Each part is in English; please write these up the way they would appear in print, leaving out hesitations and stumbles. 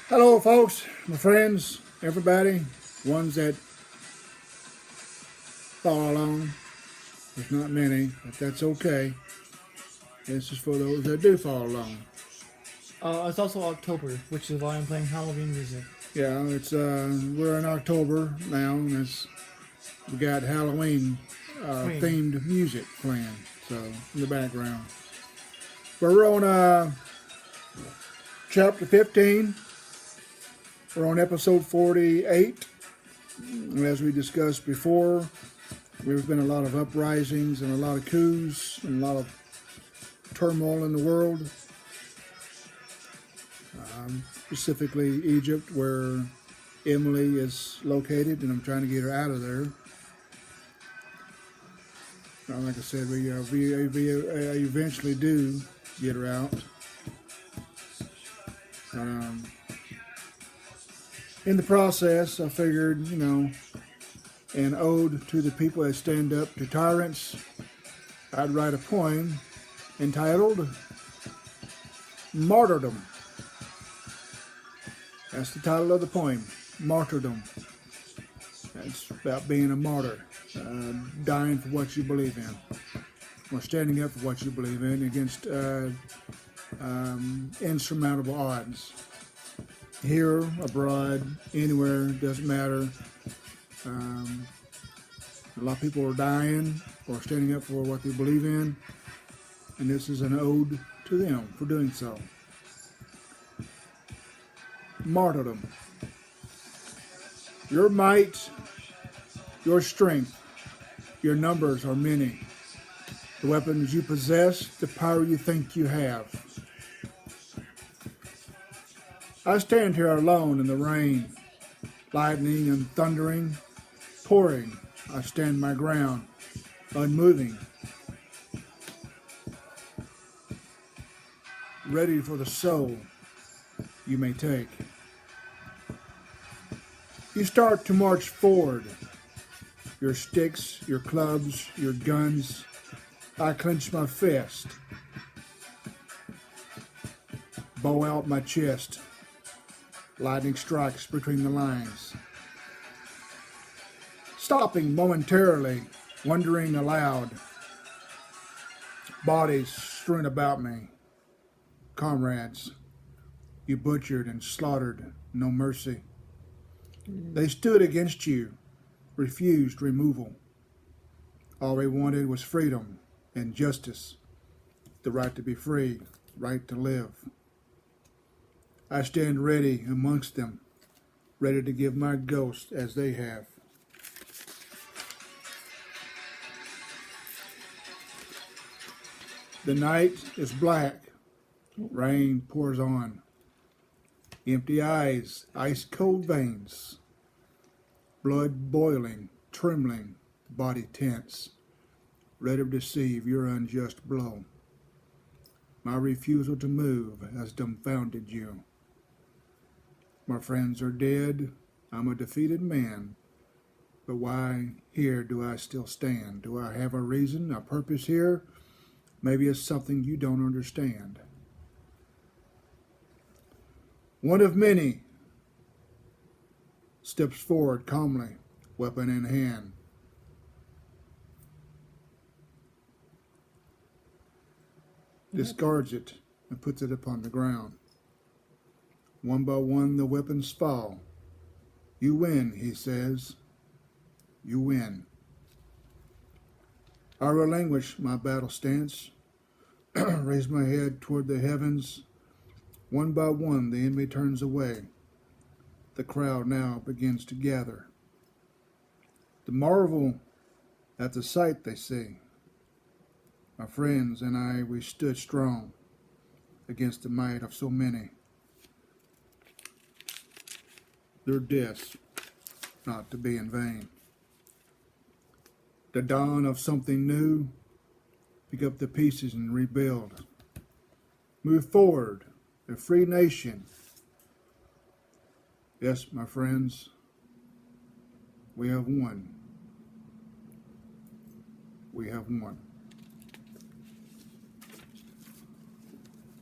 Hello, folks, my friends, everybody, ones that follow along. There's not many, but that's okay. This is for those that do follow along. It's also October, which is why I'm playing Halloween music. Yeah, it's we're in October now, and we got Halloween Queen. themed music playing, so in the background. We're on chapter 15. We're on episode 48. And as we discussed before, there's been a lot of uprisings and a lot of coups and a lot of turmoil in the world, specifically Egypt, where Emily is located, and I'm trying to get her out of there. Like I said, we eventually do get her out. In the process, I figured, an ode to the people that stand up to tyrants, I'd write a poem entitled Martyrdom. That's the title of the poem, Martyrdom. That's about being a martyr, dying for what you believe in, or standing up for what you believe in against insurmountable odds. Here, abroad, anywhere, doesn't matter. A lot of people are dying or standing up for what they believe in, and this is an ode to them for doing so. Martyrdom. Your might, your strength, your numbers are many. The weapons you possess, the power you think you have. I stand here alone in the rain, lightning and thundering, pouring. I stand my ground, unmoving, ready for the soul you may take. You start to march forward, your sticks, your clubs, your guns. I clench my fist, bow out my chest. Lightning strikes between the lines. Stopping momentarily, wondering aloud. Bodies strewn about me. Comrades, you butchered and slaughtered, no mercy. They stood against you, refused removal. All they wanted was freedom and justice, the right to be free, right to live. I stand ready amongst them, ready to give my ghost as they have. The night is black, rain pours on. Empty eyes, ice cold veins, blood boiling, trembling, body tense, ready to receive your unjust blow. My refusal to move has dumbfounded you. My friends are dead, I'm a defeated man, but why here do I still stand? Do I have a reason, a purpose here? Maybe it's something you don't understand. One of many steps forward calmly, weapon in hand. Discards it and puts it upon the ground. One by one the weapons fall. You win, he says. You win. I relinquish my battle stance, raise my head toward the heavens. One by one the enemy turns away. The crowd now begins to gather. The marvel at the sight they see. My friends and I, we stood strong against the might of so many. Their deaths not to be in vain. The dawn of something new, pick up the pieces and rebuild. Move forward, a free nation. Yes, my friends, we have won. We have won.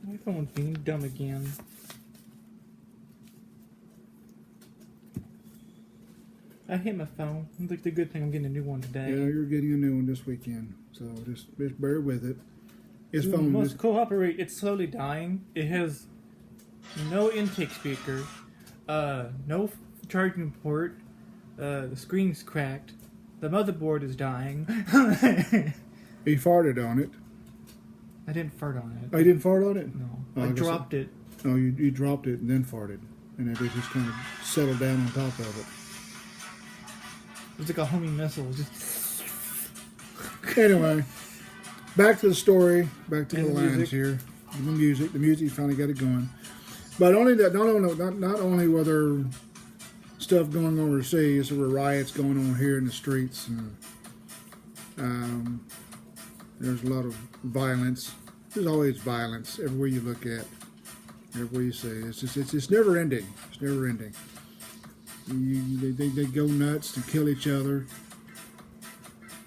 My phone's being dumb again. I hit my phone. It's like the good thing I'm getting a new one Yeah, today. you're getting a new one this weekend, so just bear with it. His phone Most is cooperate. It's slowly dying. It has no intake speaker, no charging port. The screen's cracked. The motherboard is dying. he farted on it. I didn't fart on it. Oh, you didn't fart on it? No, Oh, I I guess dropped it. Oh, you dropped it and then farted, and it just kind of settled down on top of it. It was like a homing missile. Just Anyway, back to the story. Back to And the the lines music. here. The music finally got it going. But only that, not only were there stuff going on overseas, there were riots going on here in the streets, and there's a lot of violence. There's always violence everywhere you look at, everywhere you see. It's never ending. It's never ending. They go nuts to kill each other,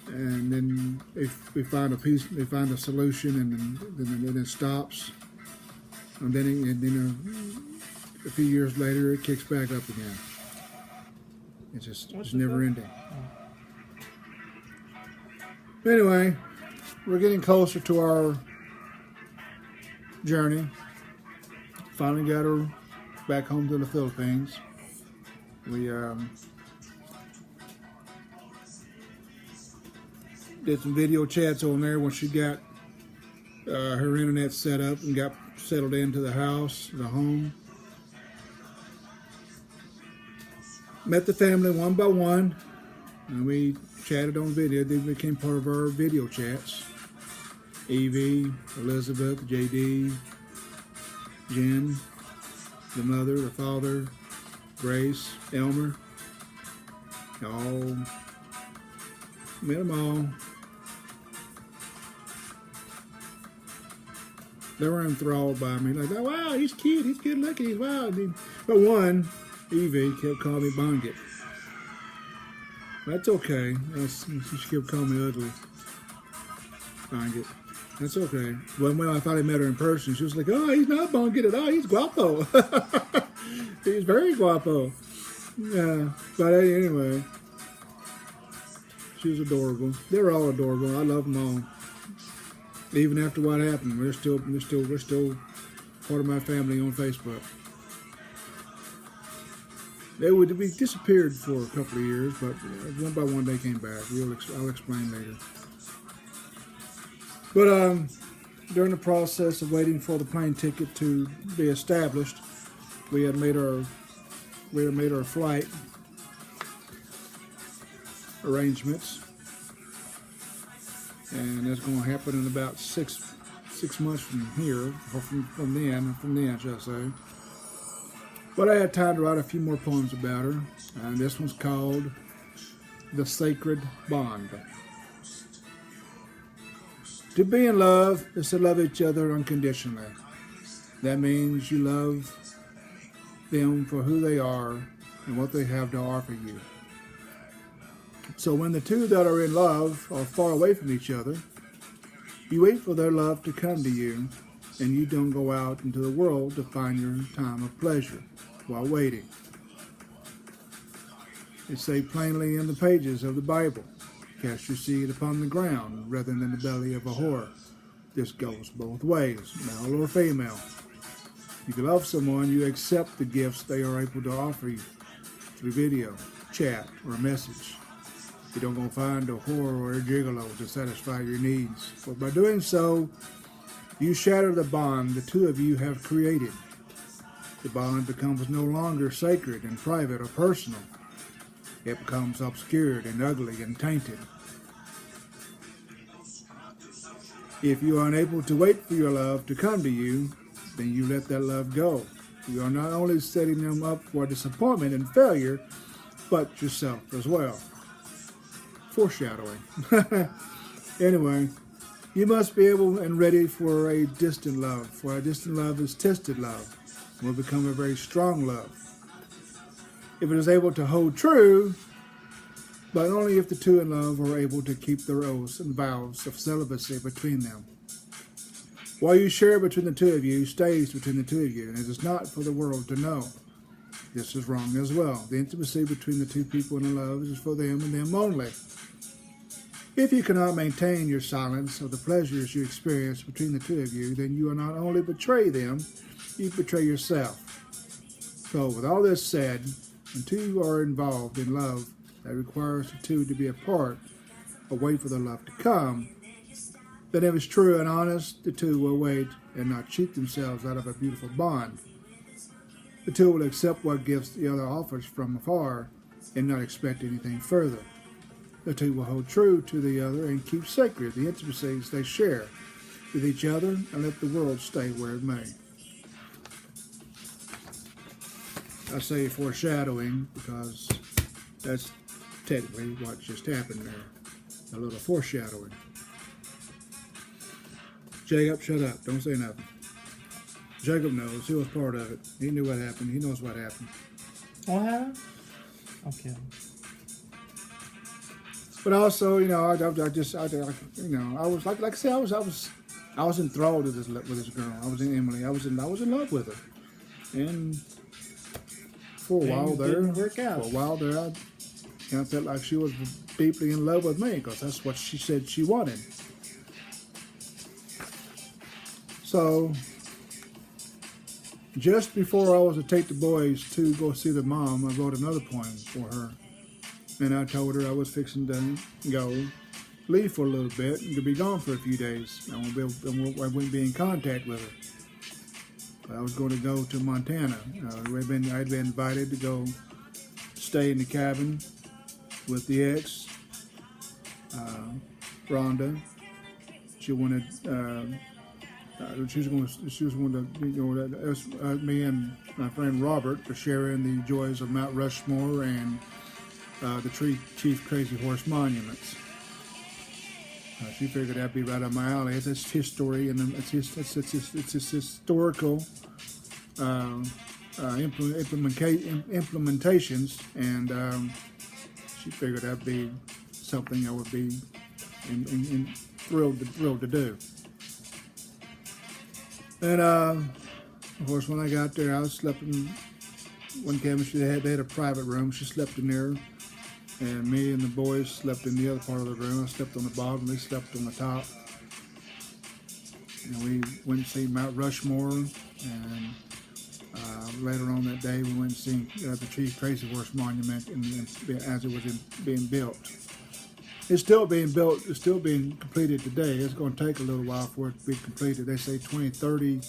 and then if they find a peace, they find a solution, and then it stops, and then a few years later it kicks back up again. It's never ending. Anyway, we're getting closer to our journey. Finally got her back home to the Philippines. We did some video chats on there when she got her internet set up and got settled into the house, the home. Met the family one by one, and we chatted on video. They became part of our video chats. Evie, Elizabeth, JD, Jen, the mother, the father, Grace, Elmer. All met them all. They were enthralled by me, like, oh, wow, he's cute, he's good looking, he's wow. But one, Evie, kept calling me Bongit. That's okay. She kept calling me ugly. Bongit. That's okay. When I finally met her in person, she was like, oh, he's not Bongit at all, he's guapo. He's very guapo. Yeah, but anyway, she was adorable. They're all adorable. I love them all. Even after what happened, we're still part of my family on Facebook. We disappeared for a couple of years, but one by one they came back. I'll explain later. But during the process of waiting for the plane ticket to be established, we had made our flight arrangements, and that's going to happen in about six months from here, or from then, shall I say. But I had time to write a few more poems about her, and this one's called The Sacred Bond. To be in love is to love each other unconditionally. That means you love them for who they are and what they have to offer you. So when the two that are in love are far away from each other, you wait for their love to come to you, and you don't go out into the world to find your time of pleasure while waiting. It's said plainly in the pages of the Bible, cast your seed upon the ground rather than the belly of a whore. This goes both ways, male or female. If you love someone, you accept the gifts they are able to offer you through video, chat, or a message. You don't go find a whore or a gigolo to satisfy your needs. But by doing so, you shatter the bond the two of you have created. The bond becomes no longer sacred and private or personal. It becomes obscured and ugly and tainted. If you are unable to wait for your love to come to you, then you let that love go. You are not only setting them up for disappointment and failure, but yourself as well. Foreshadowing. Anyway, you must be able and ready for a distant love, for a distant love is tested love, and will become a very strong love. If it is able to hold true, but only if the two in love are able to keep their oaths and vows of celibacy between them. What you share between the two of you stays between the two of you, and it is not for the world to know. This is wrong as well. The intimacy between the two people in love is for them and them only. If you cannot maintain your silence of the pleasures you experience between the two of you, then you will not only betray them, you betray yourself. So with all this said, when two are involved in love that requires the two to be apart or wait for the love to come, then if it's true and honest, the two will wait and not cheat themselves out of a beautiful bond. The two will accept what gifts the other offers from afar and not expect anything further. The two will hold true to the other and keep sacred the intimacies they share with each other and let the world stay where it may. I say foreshadowing because that's technically what just happened there. A little foreshadowing. Jacob, shut up. Don't say nothing. Jacob knows. He was part of it. He knew what happened. He knows what happened. What happened? Okay. But also, you know, I was like I said, I was enthralled with this girl. I was in Emily. I was in love with her, and for a while there, didn't work out. For a while there, I kind of felt like she was deeply in love with me because that's what she said she wanted. So, just before I was to take the boys to go see the mom, I wrote another poem for her. And I told her I was fixing to leave for a little bit and to be gone for a few days. I wouldn't be in contact with her. I was going to go to Montana. I'd been invited to go stay in the cabin with the ex, Rhonda. She wanted. She was going to, me and my friend Robert to share in the joys of Mount Rushmore and the Chief Crazy Horse monuments. She figured that'd be right up my alley. It's history and it's historical implementations, and she figured that'd be something I would be thrilled to do. And of course, when I got there, I slept in one cabin. They had a private room. She slept in there, and me and the boys slept in the other part of the room. I slept on the bottom. They slept on the top. And we went to see Mount Rushmore, and later on that day, we went to see the Chief Crazy Horse Monument as it was being built. It's still being built. It's still being completed today. It's going to take a little while for it to be completed. They say 2030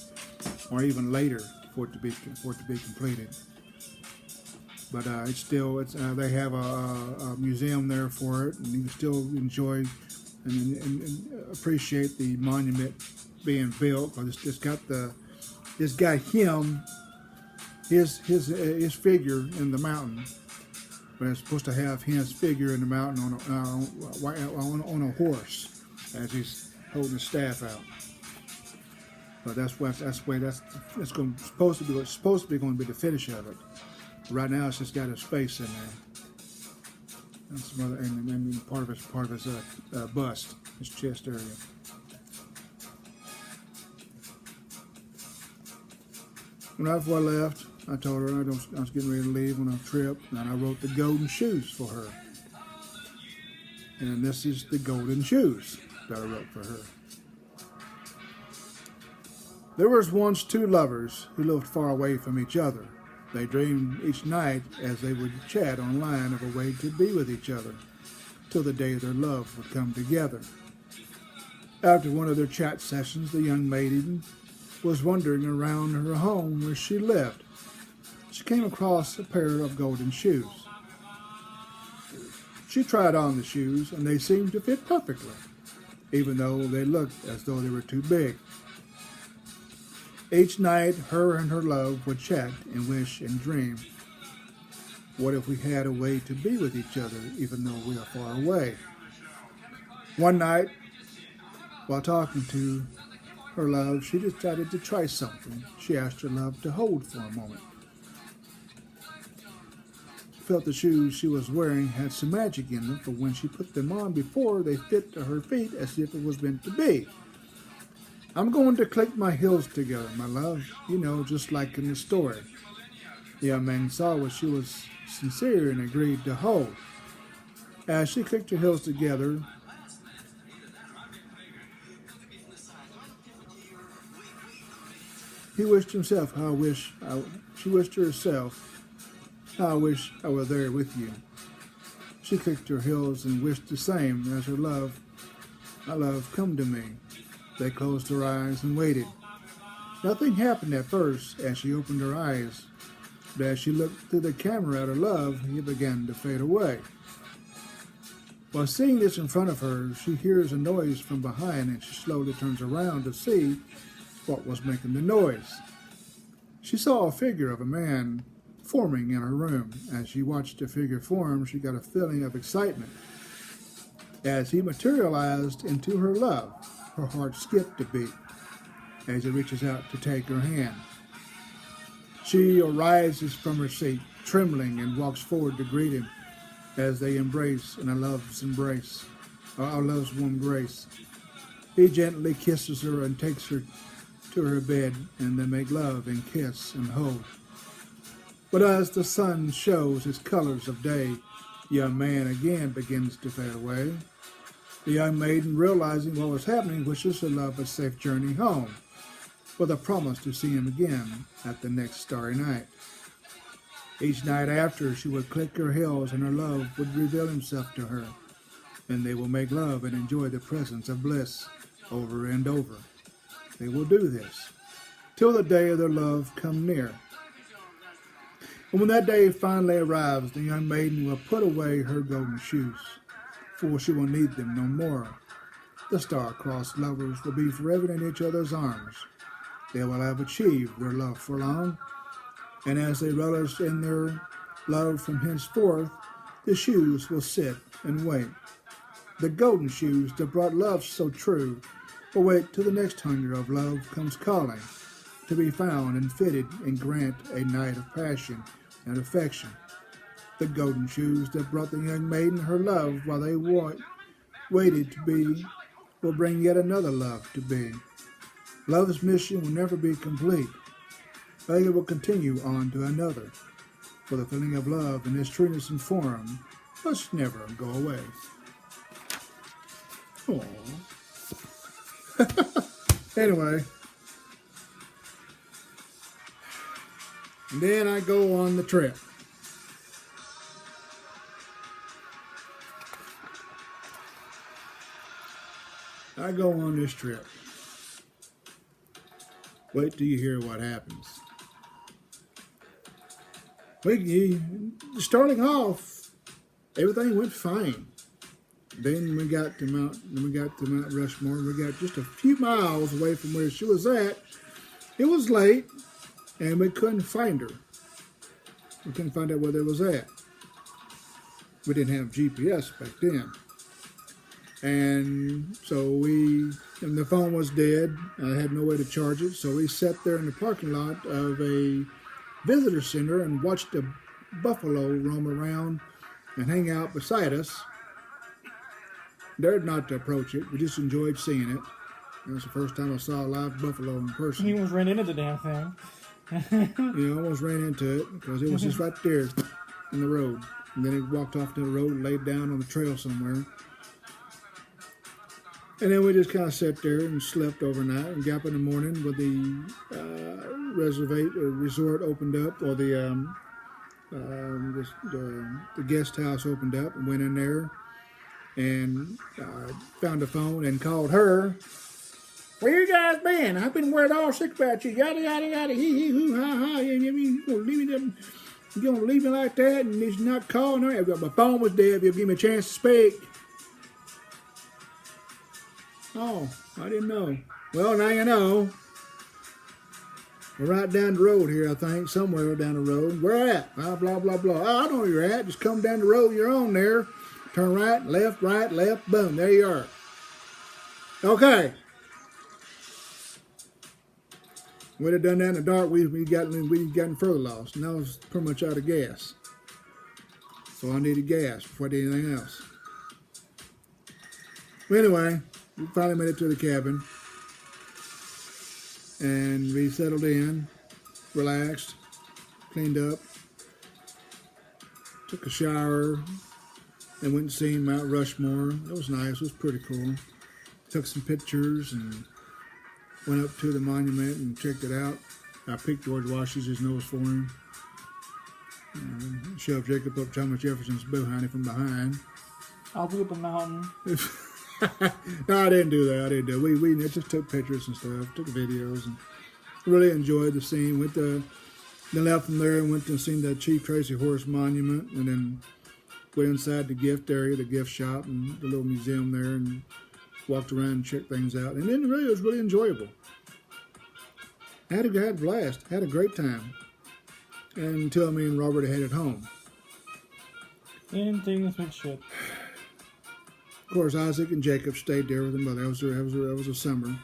or even later for it to be completed. But they have a museum there for it, and you can still enjoy and appreciate the monument being built. Because it's got his figure in the mountain. But it's supposed to have his figure in the mountain on a horse as he's holding his staff out. But that's supposed to be going to be the finish of it. Right now, it's just got his face in there. And part of his bust, his chest area. Before I left, I told her I was getting ready to leave on a trip, and I wrote the golden shoes for her. And this is the golden shoes that I wrote for her. There was once two lovers who lived far away from each other. They dreamed each night as they would chat online of a way to be with each other, till the day their love would come together. After one of their chat sessions, the young maiden was wandering around her home where she lived. She came across a pair of golden shoes. She tried on the shoes, and they seemed to fit perfectly, even though they looked as though they were too big. Each night, her and her love would chat and wish and dream. What if we had a way to be with each other, even though we are far away? One night, while talking to her love, she decided to try something. She asked her love to hold for a moment. She felt the shoes she was wearing had some magic in them, for when she put them on before, they fit to her feet as if it was meant to be. I'm going to click my heels together, my love, just like in the story. The young man saw what she was sincere and agreed to hold. As she clicked her heels together, he wished himself how she wished to herself, how I wish I were there with you. She clicked her heels and wished the same as her love. My love, come to me. They closed her eyes and waited. Nothing happened at first as she opened her eyes, but as she looked through the camera at her love, he began to fade away. While seeing this in front of her, she hears a noise from behind and she slowly turns around to see what was making the noise. She saw a figure of a man forming in her room. As she watched the figure form, she got a feeling of excitement. As he materialized into her love, her heart skipped a beat as he reaches out to take her hand. She arises from her seat, trembling, and walks forward to greet him as they embrace in a love's embrace, a love's warm grace. He gently kisses her and takes her to her bed, and they make love and kiss and hold. But as the sun shows his colors of day, the young man again begins to fade away. The young maiden, realizing what was happening, wishes her love a safe journey home, with a promise to see him again at the next starry night. Each night after, she would click her heels and her love would reveal himself to her, and they will make love and enjoy the presence of bliss over and over. They will do this till the day of their love come near. And when that day finally arrives, the young maiden will put away her golden shoes, for she will need them no more. The star-crossed lovers will be forever in each other's arms. They will have achieved their love for long, and as they relish in their love from henceforth, the shoes will sit and wait. The golden shoes that brought love so true will wait till the next hunger of love comes calling, to be found and fitted and grant a night of passion and affection. The golden shoes that brought the young maiden her love while they waited to be will bring yet another love to be. Love's mission will never be complete, but it will continue on to another, for the feeling of love and its trueness and form must never go away. Aww. Anyway, and then I go on the trip. I go on this trip. Wait till you hear what happens. Starting off, everything went fine. Then we got to Mount Rushmore. We got just a few miles away from where she was at. It was late, and we couldn't find her. We couldn't find out where they was at. We didn't have GPS back then. And so and the phone was dead. I had no way to charge it. So we sat there in the parking lot of a visitor center and watched a buffalo roam around and hang out beside us. Dared not to approach it. We just enjoyed seeing it. It was the first time I saw a live buffalo in person. He almost ran into the damn thing. Yeah, I almost ran into it because it was just right there in the road. And then he walked off to the road and laid down on the trail somewhere. And then we just kind of sat there and slept overnight and got up in the morning when the resort opened up, or the guest house opened up, and went in there and found a phone and called her. Where you guys been? I've been worried all sick about you. Yada yada yada. Hee hee hoo ha ha. You gonna leave me like that and just not calling her? My phone was dead. You'll give me a chance to speak. Oh, I didn't know. Well, now you know. We're right down the road here, I think, somewhere down the road. Where at? Blah, blah, blah, blah. Oh, I know where you're at. Just come down the road you're on there. Turn right, left, boom. There you are. Okay. We'd have done that in the dark, we'd gotten further lost. And I was pretty much out of gas. So I needed gas before I did anything else. But anyway, we finally made it to the cabin. And we settled in, relaxed. cleaned up, took a shower, and went and seen Mount Rushmore. It was nice. It was pretty cool. Took some pictures and went up to the monument and checked it out. I picked George Washington's nose for him. Shoved Jacob up Thomas Jefferson's behind from behind. I'll be up a mountain. No, I didn't do that. We just took pictures and stuff, took videos, and really enjoyed the scene. Then left from there and went to see the Chief Tracy Horse Monument, and then went inside the gift area, the gift shop, and the little museum there, and walked around and checked things out. And then it was really enjoyable. Had a blast. Had a great time. And until me and Robert headed home. And things went shit. Of course, Isaac and Jacob stayed there with their mother. That was a summer.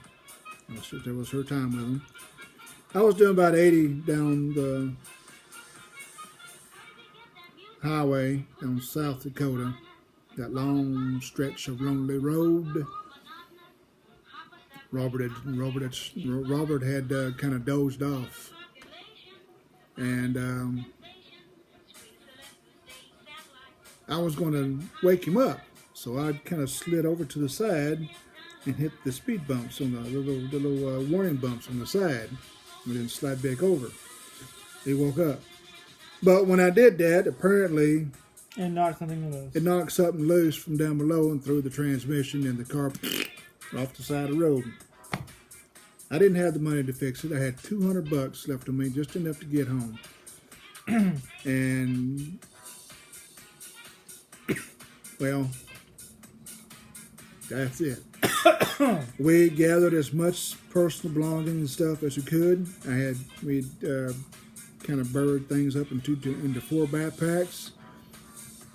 That was her time with them. I was doing about 80 down the highway in South Dakota. That long stretch of lonely road. Robert had kind of dozed off, and I was going to wake him up, so I kind of slid over to the side and hit the speed bumps on the little warning bumps on the side, and then slide back over. He woke up, but when I did that, apparently it knocked something loose. It knocked something loose from down below and threw the transmission and the car off the side of the road. I didn't have the money to fix it. I had $200 left on me, just enough to get home. And, well, that's it. We gathered as much personal belongings and stuff as we could. We kind of burrowed things up into 4 backpacks.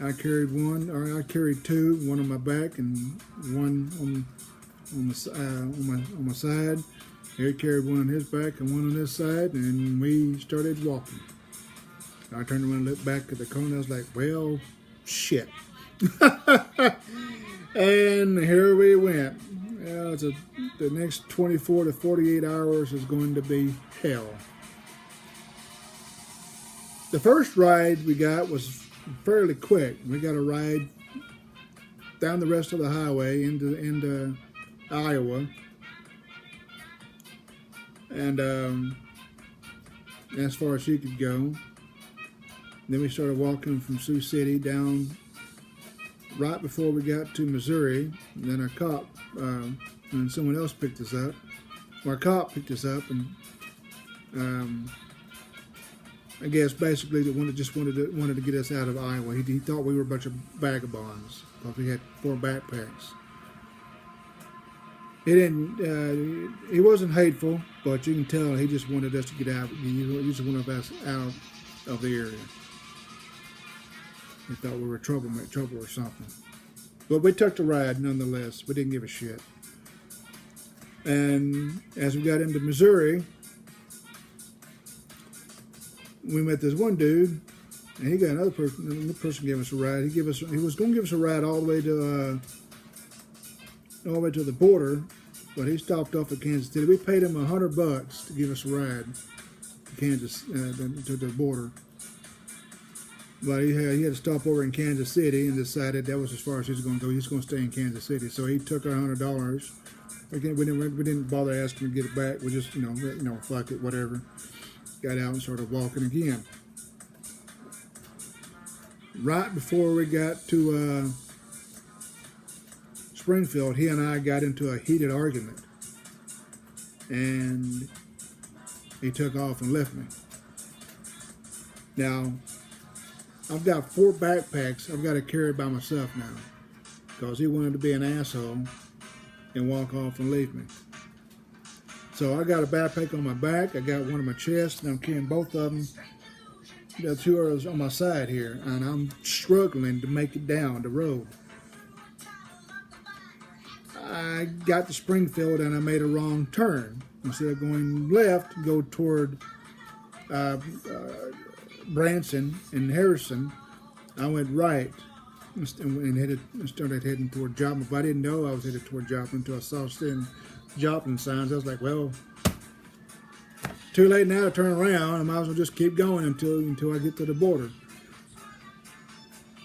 I carried two, one on my back and one on my side. He carried one on his back and one on his side, and we started walking. I turned around and looked back at the car, and I was like, well, shit. And here we went. The next 24 to 48 hours is going to be hell. The first ride we got was fairly quick. We got a ride down the rest of the highway into Iowa, and as far as you could go. Then we started walking from Sioux City down right before we got to Missouri. And then a cop and someone else picked us up. Or a cop picked us up, and I guess basically they wanted to get us out of Iowa. He thought we were a bunch of vagabonds because we had 4 backpacks. He wasn't hateful, but you can tell he just wanted us to get out. He just wanted us out of the area. He thought we were trouble or something. But we took the ride nonetheless. We didn't give a shit. And as we got into Missouri, we met this one dude, and he got another person. Another person gave us a ride. He was going to give us a ride all the way to the border, but he stopped off at Kansas City. We paid him $100 to give us a ride to Kansas to the border. But he had to stop over in Kansas City and decided that was as far as he was going to go. He was going to stay in Kansas City, so he took our $100. We didn't bother asking to get it back. We just fuck it, whatever. Got out and started walking again. Right before we got to Springfield, he and I got into a heated argument, and he took off and left me. Now, I've got 4 backpacks I've got to carry by myself now because he wanted to be an asshole and walk off and leave me. So I got a backpack on my back, I got one on my chest, and I'm carrying both of them. The 2 others on my side here, and I'm struggling to make it down the road. I got to Springfield and I made a wrong turn. Instead of going left, go toward Branson and Harrison, I went right and started heading toward Joplin. If I didn't know I was headed toward Joplin until I saw Joplin signs. I was like, well, too late now to turn around. I might as well just keep going until I get to the border.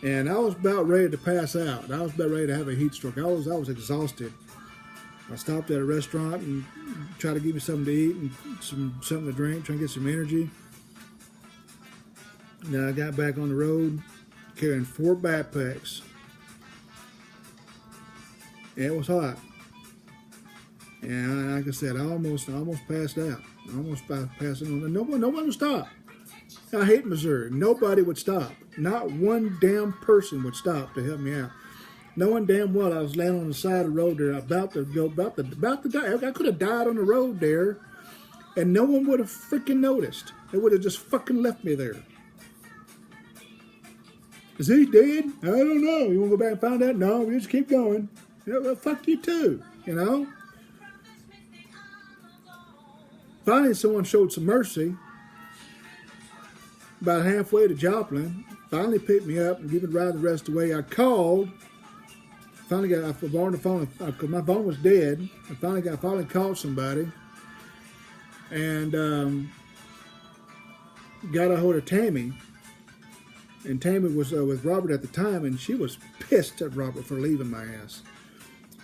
And I was about ready to pass out. I was about ready to have a heat stroke. I was exhausted. I stopped at a restaurant and tried to give me something to eat and something to drink, trying to get some energy. Then I got back on the road carrying 4 backpacks. And it was hot. And like I said, I almost passed out. I almost passed out. And nobody would stop. I hate Missouri. Nobody would stop. Not one damn person would stop to help me out. Knowing damn well I was laying on the side of the road there, about to die. I could have died on the road there, and no one would have freaking noticed. They would have just fucking left me there. Is he dead? I don't know. You want to go back and find out? No, we just keep going. Yeah, well, fuck you too, you know? Finally, someone showed some mercy. About halfway to Joplin, finally picked me up and gave me a ride the rest of the way. I called. Finally I borrowed the phone because my phone was dead. I finally called somebody and got a hold of Tammy. And Tammy was with Robert at the time, and she was pissed at Robert for leaving my ass.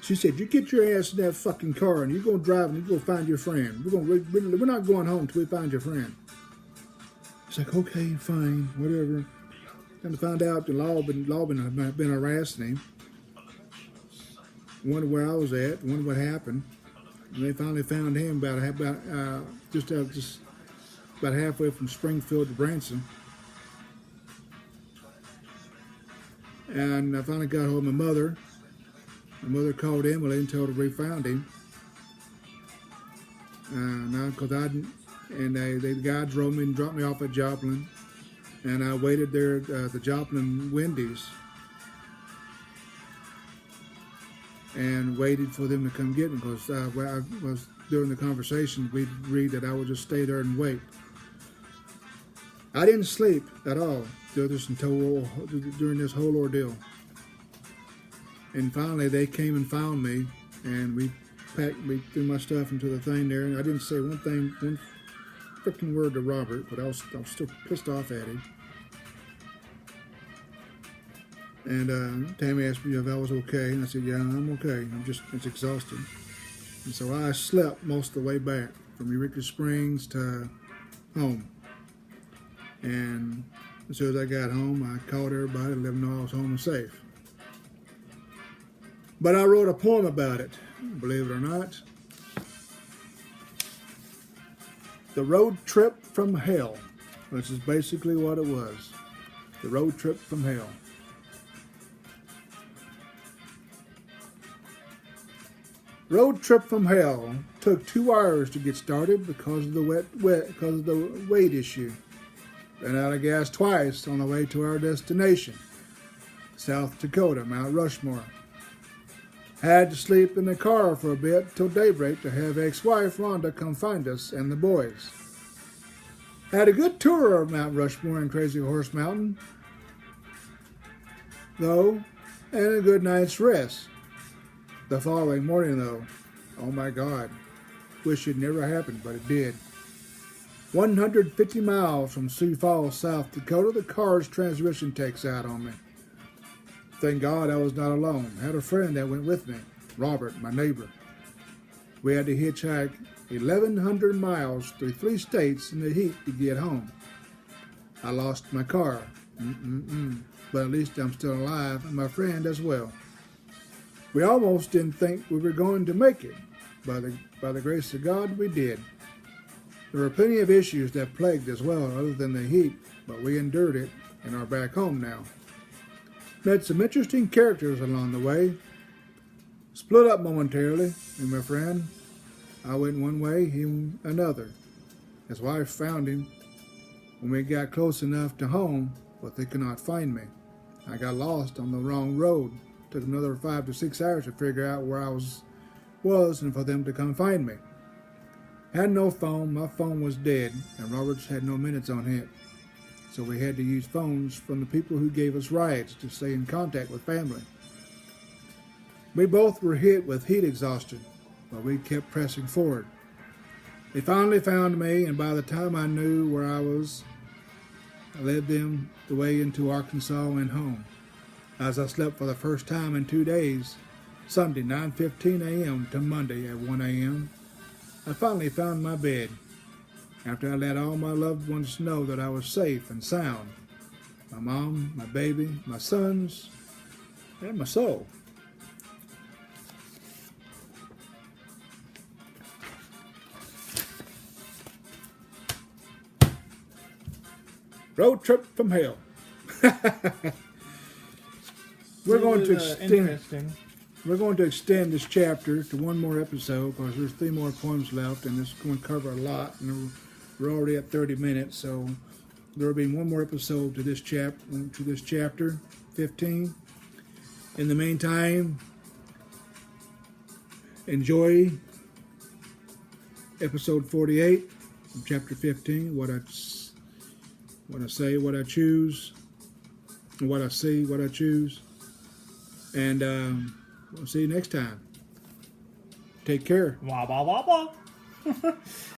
She said, "You get your ass in that fucking car, and you're gonna drive, and you're gonna find your friend. We're not going home till we find your friend." It's like, okay, fine, whatever. Then to find out the law had been harassing him. Wondered where I was at. Wondered what happened. And they finally found him just about halfway from Springfield to Branson. And I finally got hold of my mother. My mother called Emily and told her we found him. The guy drove me and dropped me off at Joplin, and I waited there at the Joplin Wendy's and waited for them to come get me because I was during the conversation we agreed that I would just stay there and wait. I didn't sleep at all during this whole ordeal. And finally, they came and found me, and we threw my stuff into the thing there. And I didn't say one freaking word to Robert, but I was still pissed off at him. And Tammy asked me if I was okay, and I said, "Yeah, I'm okay. It's exhausted." And so I slept most of the way back from Eureka Springs to home. And as soon as I got home, I called everybody to let them know I was home and safe. But I wrote a poem about it, believe it or not. The Road Trip from Hell, which is basically what it was. The Road Trip from Hell. Road Trip from Hell took 2 hours to get started because of the weight issue. Ran out of gas twice on the way to our destination, South Dakota, Mount Rushmore. Had to sleep in the car for a bit till daybreak to have ex-wife Rhonda come find us and the boys. Had a good tour of Mount Rushmore and Crazy Horse Mountain, though, and a good night's rest. The following morning, though, oh my God, wish it never happened, but it did. 150 miles from Sioux Falls, South Dakota, the car's transmission takes out on me. Thank God I was not alone. I had a friend that went with me, Robert, my neighbor. We had to hitchhike 1,100 miles through 3 states in the heat to get home. I lost my car, but at least I'm still alive, and my friend as well. We almost didn't think we were going to make it. By the grace of God, we did. There were plenty of issues that plagued us well, other than the heat, but we endured it and are back home now. Met some interesting characters along the way. Split up momentarily, and my friend. I went one way, he another. His wife found him when we got close enough to home, but they could not find me. I got lost on the wrong road. Took another 5 to 6 hours to figure out where I was and for them to come find me. Had no phone, my phone was dead, and Roberts had no minutes on him. So we had to use phones from the people who gave us rides to stay in contact with family. We both were hit with heat exhaustion, but we kept pressing forward. They finally found me, and by the time I knew where I was, I led them the way into Arkansas and home. As I slept for the first time in 2 days, Sunday 9:15 a.m. to Monday at 1 a.m., I finally found my bed. After I let all my loved ones know that I was safe and sound, my mom, my baby, my sons, and my soul. Road trip from hell. We're going to extend. Interesting. We're going to extend this chapter to one more episode because there's 3 more poems left, and it's going to cover a lot. And we're already at 30 minutes, so there will be one more episode to this chapter 15. In the meantime, enjoy episode 48 from chapter 15. What I say, what I choose, and what I see, what I choose, and we'll see you next time. Take care. Wah, wah, wah, wah.